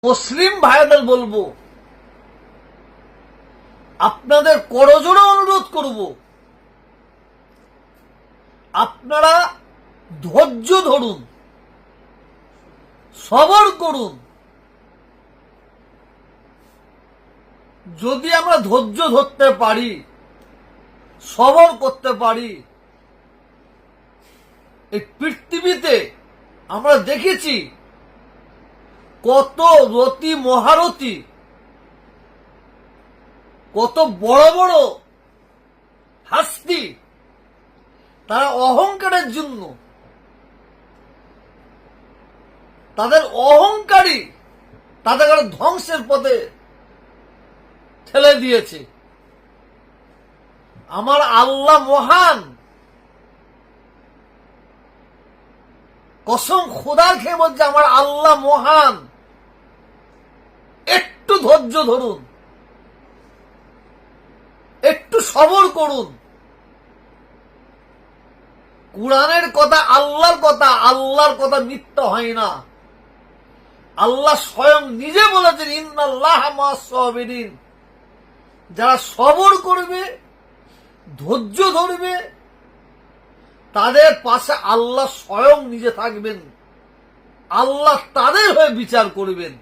মুসলিম ভাইদের বলবো, আপনাদের করজোড়ে অনুরোধ করব, আপনারা ধৈর্য ধরুন, সবর করুন। যদি আমরা ধৈর্য ধরতে পারি, সবর করতে পারি, এই পৃথিবীতে আমরা দেখেছি কত রতি মহারথী, কত বড় বড় হাস্তি, তারা অহংকারের জন্য, তাদের অহংকারী তাদের ধ্বংসের পথে ঠেলে দিয়েছে। আমার আল্লাহ মহান, কসম খোদার খেয়ে বলছে আমার আল্লাহ মহান। একটু ধৈর্য ধরুন, একটু সবর করুন। কুরআনের কথা আল্লাহর কথা, আল্লাহর কথা মিথ্যা হয় না। আল্লাহ স্বয়ং নিজে বলেছেন ইন্নাল্লাহা মা'আস সাবিরিন, যারা সবর করবে, ধৈর্য ধরবে, তাদের পাশে আল্লাহ স্বয়ং নিজে থাকবেন। আল্লাহ তাদের হয়ে বিচার করবেন।